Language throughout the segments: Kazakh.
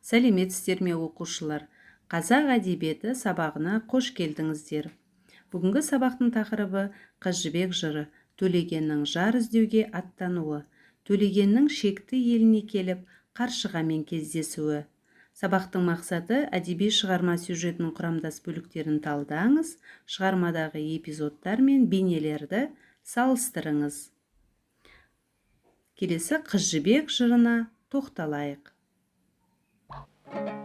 Сәлеметсіздер ме оқушылар? Қазақ әдебиеті сабағына қош келдіңіздер. Бүгінгі сабақтың тақырыбы Қыз жібек жыры, Төлегеннің жар іздеуге аттануы, Төлегеннің шекті еліне келіп қаршығамен кездесуі. Сабақтың мақсаты әдеби шығарма сюжетінің құрамдас бөліктерін талдаңыз, шығармадағы эпизодтар мен бейнелерді салыстырыңыз. Келесі Қыз жібек жырына тоқталайық.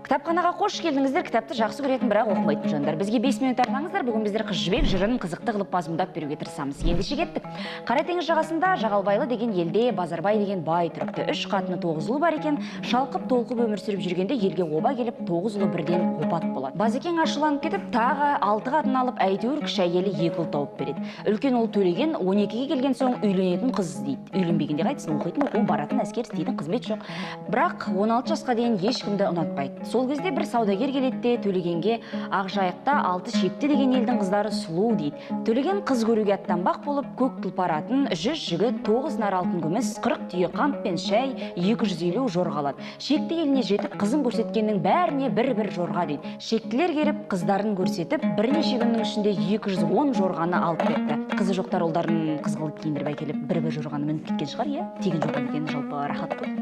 Кітапханаға қош келдіңіздер. Кітапты жақсы көретін, бірақ оқымайтын жандар. Бізге 5 минут арнаңыздар. Бүгін біздер Қыз жібек жырын қызықты қылып мазмұндап беруге тырысамыз. Ендеше кеттік. Қара теңіз жағасында Жағалбайлы деген елде Базарбай деген бай тұрыпты. 3 қатыны 9 ұлы бар екен. Шалқып толқып өмір сүріп жүргенде елге оба келіп 9 ұлы бірден опат болады. Базекең ашуланып кетіп, тағы 6 қатын алып, әйтеуір кіші әйелі 2 ұл тауып береді. Үлкен ұл Төлеген 12-ге келген соң үйленетін қыз іздейді. Үйленбегенде қайтсын, оқитын оқу, баратын әскер, істейтін қызмет жоқ. Бірақ 16 жасқа дейін ешкімді ұнатпайды. Сол кезде бір саудагер келеді де Төлегенге Ақжайықта 6 шекті деген елдің қыздары сұлу дейді. Төлеген қыз көруге аттанбақ болып, көк тұлпар атын 100 жігіт, 9 нар алтын күміс, 40 түйе қант пен шай, 250 жорға алады. Шекті еліне жетіп, қызын көрсеткеннің бәріне бір-бір жорға дейді. Шектілер келіп, қыздарын көрсетіп, бірнеше күннің ішінде 210 жорғаны алып кетті. Қызы жоқтар ұлдарын қызғылт киіндіріп әкеліп, бір-бір жорғаны мініп кеткен шығар, иә? Тегін жорға екен, жалпы рахат қой.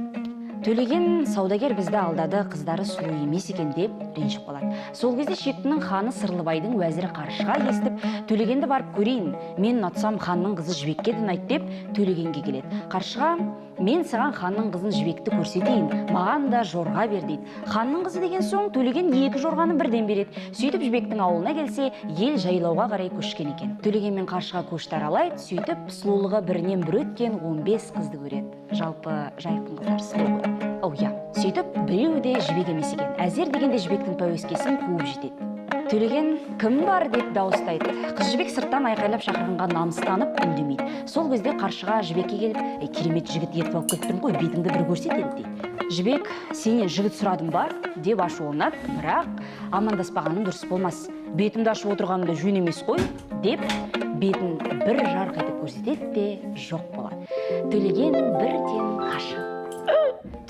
Төлеген саудагер бізді алдады, қыздары сұлу емес екен деп ренжіп қалады. Сол кезде шектінің ханы Сырлыбайдың уәзірі Қаршыға естіп, Төлегенді барып көрейін, мен ұнатсам ханның қызы Жібекке ұнайды деп Төлегенге келеді. Қаршыға, мен саған ханның қызын Жібекті көрсетейін, маған да жорға бер дейді. Ханның қызы деген соң Төлеген 2 жорғаны бірден береді. Сөйтіп Жібектің ауылына келсе, ел жайлауға қарай көшкен екен. Төлеген мен Қаршыға көшті аралайды, сөйтіп сұлулығы бірінен бір өткен 15 қызды көреді. Жалпы жайықтың қыздары сұлу ғой. Иә, сөйтіп біреуі де Жібек емес екен. Әзер дегенде Жібектің пәуескесін қуып жетеді. Төлеген кім бар деп дауыстайды. Қыз Жібек сырттан айқайлап шақырғанға намыстанып үндемейді. Сол кезде Қаршыға Жібекке келіп, керемет жігіт ертіп алып келіп тұрмын ғой, бетіңді бір көрсет енді дейді. Жібек, сенен жігіт сұрадым бар деп ашуланады, бірақ амандаспағаның дұрыс болмас. Бетімді ашып отырғанымда жөн емес қой деп бетін бір жарқ етіп көрсетеді де жоқ болады. Төлеген бірден қашып.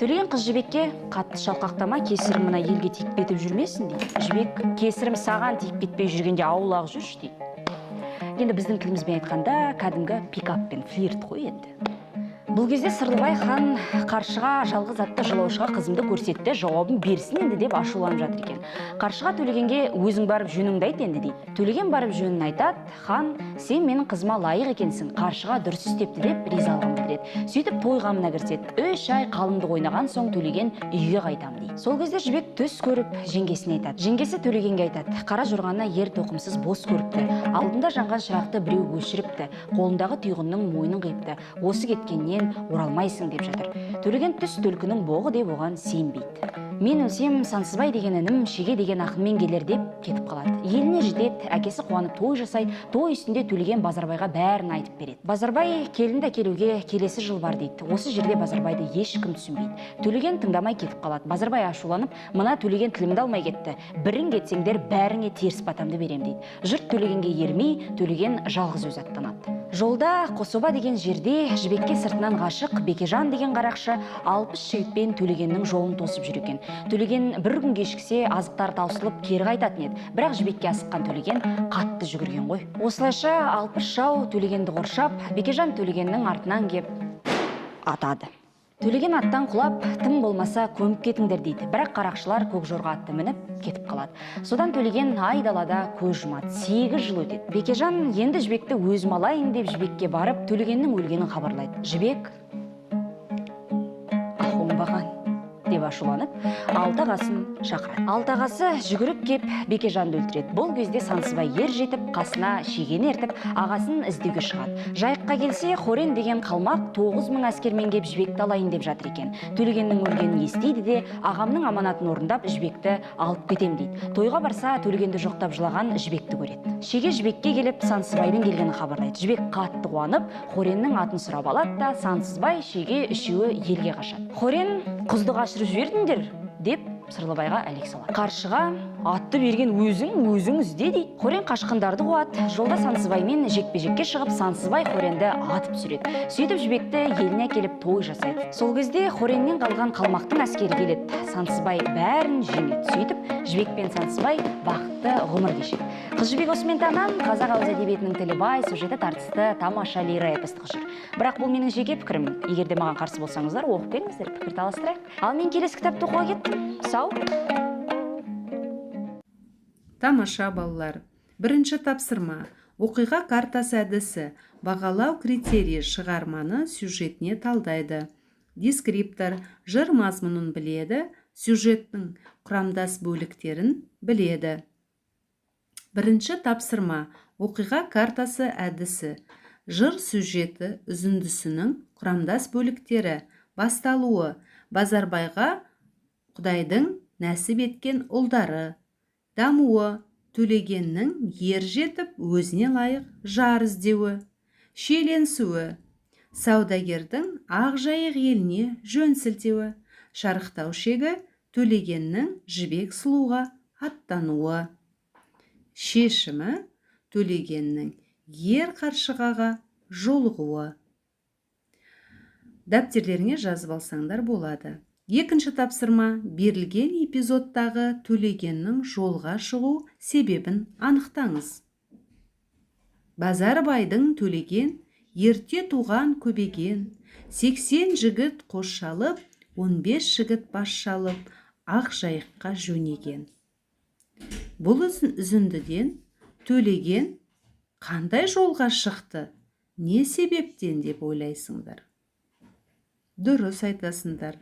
Төлеген қыз Жібекке, қатты шалқақтама, кесірім мына елге тиіп кетіп жүрмесін дейді. Жібек, кесірім саған тиіп кетпей жүргенде аулақ жүрші дейді. Енді біздің тілімізбен айтқанда кәдімгі пикап пен флирт қой енді. Бұл кезде Сырлыбай хан Қаршыға жалғыз атты жолаушыға қызымды көрсетті, жауабын берсін енді деп ашуланып жатыр екен. Қаршыға Төлегенге өзің барып жөніңді айт енді дейді. Төлеген барып жөнін айтады. Хан, сен менің қызыма лайық екенсің, Қаршыға дұрыс істепті деп ризалығын білдіреді. Сөйтіп той қамына кіріседі. 3 ай қалыңдық ойнаған соң Төлеген үйге қайтам дейді. Сол кезде Жібек түс көріп жеңгесіне айтады. Жеңгесі Төлегенге айтады. Қара жорғаны ер тоқымсыз бос көріпті. Алдында жанған шырақты біреу өшіріпті. Қолындағы түйғынның мойнын қиыпты. Осы кеткеннен оралмайсың деп жатыр. Төлеген түс түлкінің боғы деп оған сенбейді. Мен өлсем Сансызбай деген інім Шеге деген ақынмен келер деп кетіп қалады. Еліне жетеді, әкесі қуанып той жасайды. Той үстінде Төлеген Базарбайға бәрін айтып береді. Базарбай келінді әкелуге келесі жыл бар дейді. Осы жерде Базарбайды ешкім түсінбейді. Төлеген тыңдамай кетіп қалады. Базарбай ашуланып, мына Төлеген тілімді алмай кетті. Бірің кетсеңдер бәріңе теріс батамды берем дейді. Жұрт Төлегенге ермей, Төлеген жалғыз өз аттанады. Жолда Қособа деген жерде Жібекке сыртынан ғашық Бекежан деген қарақшы 60 жігітпен Төлегеннің жолын тосып жүр екен. Төлеген бір күн кешіксе азықтар таусылып кері қайтатын еді. Бірақ Жібекке асыққан Төлеген қатты жүгірген ғой. Осылайша 60 жау Төлегенді қоршап, Бекежан Төлегеннің артынан кеп атады. Төлеген аттан құлап, тым болмаса көміп кетіңдер дейді. Бірақ қарақшылар көк жорға атты мініп кетіп қалады. Содан Төлеген айдалада көз жұмады. 8 жыл өтеді. Бекежан енді Жібекті өзім алайын деп Жібекке барып, Төлегеннің өлгенін хабарлайды. Жібек, оңбаған деп ашуланып, Алтағасын шақырады. Алтағасы жүгіріп кеп Бекежанды өлтіреді. Бұл кезде Сансызбай ер жетіп, қасына Шегені ертіп, ағасын іздеуге шығады. Жайыққа келсе, Хорен деген қалмақ 9000 әскермен кеп Жібекті алайын деп жатыр екен. Төлегеннің өлгенін естиді де, ағамның аманатын орындап Жібекті алып кетем дейді. Тойға барса, Төлегенді жоқтап жылаған Жібекті көреді. Шеге Жібекке келіп Сансызбайдың келгенін хабарлайды. Жібек қатты қуанып, Хореннің атын сұрап алады да, Сансызбай, Шеге үшеуі елге қашады. Хорен, құзды қашырып жібердіңдер деп Сырлыбайға әлек салады. Қаршыға атты берген өзің ізде дейді. Хорен қашқындарды қуады. Жолда Сансызбаймен жекпе-жекке шығып, Сансызбай Хоренді атып түсіреді. Сөйтіп Жібекті еліне келіп той жасайды. Сол кезде Хореннен қалған қалмақтың әскері келеді. Сансызбай бәрін жеңеді. Сөйтіп, Жібек пен Сансызбай бақытты ғұмыр кешеді. Қыз жібек осымен тамам. Қазақ ауыз әдебиетінің тілі бай, сюжеті тартысты, тамаша лира эпостық жыр. Бірақ бұл менің жеке пікірім. Егер де маған қарсы болсаңыздар, оқып келіңіздер, пікір таластырайық. Ал мен келесі кітапты оқуға кеттім. Сау. Тамаша балалар. Бірінші тапсырма. Оқиға картасы әдісі. Бағалау критерийі шығарманы сюжетіне талдайды. Дескриптор жыр мазмұнын біледі, сюжеттің құрамдас бөліктерін біледі. Бірінші тапсырма. Оқиға картасы әдісі. Жыр сюжеті үзіндісінің құрамдас бөліктері. Басталуы. Базарбайға Құдайдың нәсіп еткен ұлдары. Дамуы. Төлегеннің ер жетіп өзіне лайық жар іздеуі. Шиеленісуі. Саудагердің Ақжайық еліне жөн сілтеуі. Шарықтау шегі. Төлегеннің жібек сұлуға аттануы. Шешімі. Төлегеннің ер қаршығаға жолығуы. Дәптерлеріңе жазып алсаңдар болады. Екінші тапсырма. Берілген эпизодтағы Төлегеннің жолға шығу себебін анықтаңыз. Базарбайдың Төлеген ерте туған көбеген, 80 жігіт қосшалып, 15 жігіт басшалып, Ақжайыққа жөнеген. Бұл үзіндіден Төлеген қандай жолға шықты, не себептен деп ойлайсыңдар? Дұрыс айтасыңдар.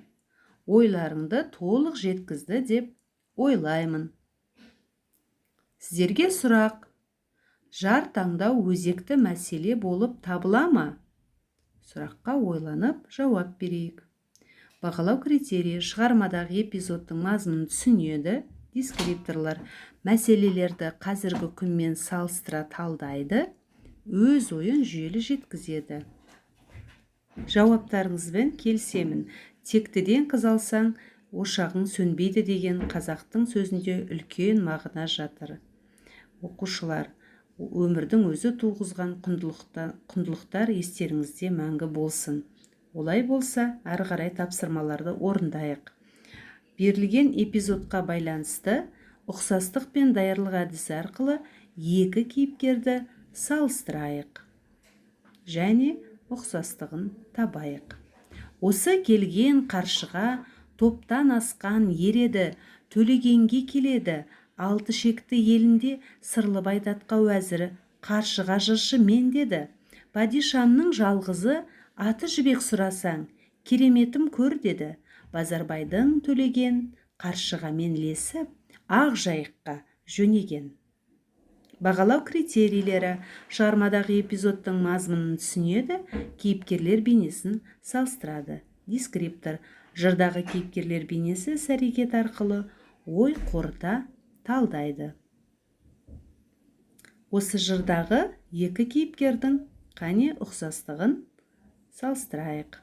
Ойларыңды толық жеткізді деп ойлаймын. Сіздерге сұрақ. Жар таңдау өзекті мәселе болып табыла ма? Сұраққа ойланып жауап берейік. Бағалау критерийі шығармадағы эпизодтың мазмұнын түсінеді. Дескрипторлар мәселелерді қазіргі күнмен салыстыра талдайды, өз ойын жүйелі жеткізеді. Жауаптарыңызбен келісемін. Тектіден қыз алсаң, ошағың сөнбейді деген қазақтың сөзінде үлкен мағына жатыр. Оқушылар, өмірдің өзі туғызған құндылықтар естеріңізде мәңгі болсын. Олай болса, әрі қарай тапсырмаларды орындайық. Берілген эпизодқа байланысты ұқсастық пен даярлық әдісі арқылы екі кейіпкерді салыстырайық және ұқсастығын табайық. Осы келген қаршыға топтан асқан ереді, Төлегенге келеді, алты шекті елінде Сырлыбай датқа уәзірі қаршыға жыршы мен деді. Падишамның жалғызы аты жібек сұрасаң, кереметім көр деді. Базарбайдың Төлеген қаршығамен ілесіп, Ақжайыққа жөнеген. Бағалау критерийлері шығармадағы эпизодтың мазмұнын түсінеді, кейіпкерлер бейнесін салыстырады. Дескриптор жырдағы кейіпкерлер бейнесі іс-әрекет арқылы ой қорыта талдайды. Осы жырдағы екі кейіпкердің қане ұқсастығын салыстырайық.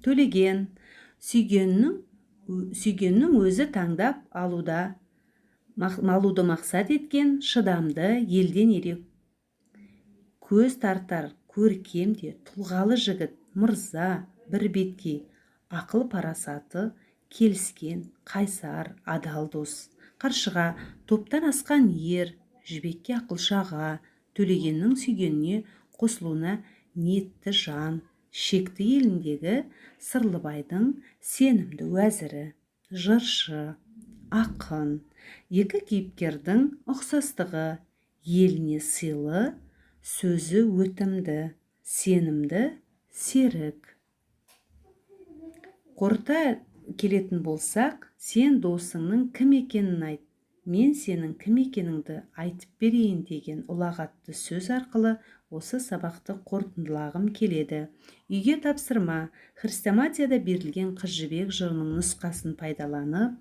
Төлеген сүйгеннің өзі таңдап алуды мақсат еткен шыдамды елден ерек, көз тартар көркем де тұлғалы жігіт, мырза, бір беткей, ақыл парасаты келіскен, қайсар, адал дос. Қаршыға топтан асқан ер, жібекке ақылшаға, Төлегеннің сүйгеніне қосылуына ниетті жан, шекті еліндегі Сырлыбайдың сенімді уәзірі, жыршы, ақын. Екі кейіпкердің ұқсастығы: еліне сыйлы, сөзі өтімді, сенімді серік. Қорыта келетін болсақ, сен досыңның кім екенін айт, мен сенің кім екеніңді айтып берейін деген ұлағатты сөз арқылы осы сабақты қорытындылағым келеді. Үйге тапсырма. Хрестоматияда берілген Қыз жібек жырының нұсқасын пайдаланып,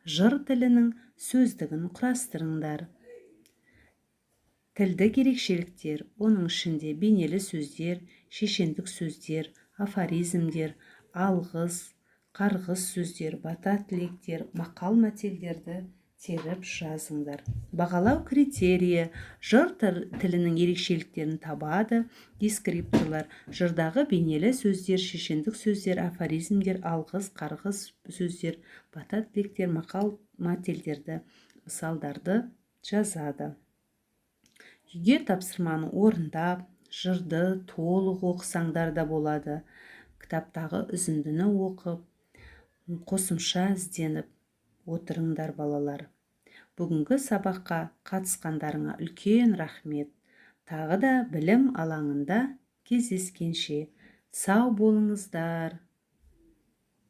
жыр тілінің сөздігін құрастырыңдар. Тілдік ерекшеліктер, оның ішінде бейнелі сөздер, шешендік сөздер, афоризмдер, алғыс, қарғыс сөздер, бата тілектер, мақал мәтелдерді теріп жазыңдар. Бағалау критерийі: жыр тілінің ерекшеліктерін табады. Дескрипторлар: жырдағы бейнелі сөздер, шешендік сөздер, афоризмдер, алғыс, қарғыс сөздер, бата тілектер, мақал мәтелдерді, мысалдарды жазады. Үйге тапсырманы орындап, жырды толық оқысаңдар да болады. Кітаптағы үзіндіні оқып, қосымша ізденіп отырыңдар балалар. Бүгінгі сабаққа қатысқандарыңа үлкен рахмет. Тағы да білім алаңында кездескенше сау болыңыздар.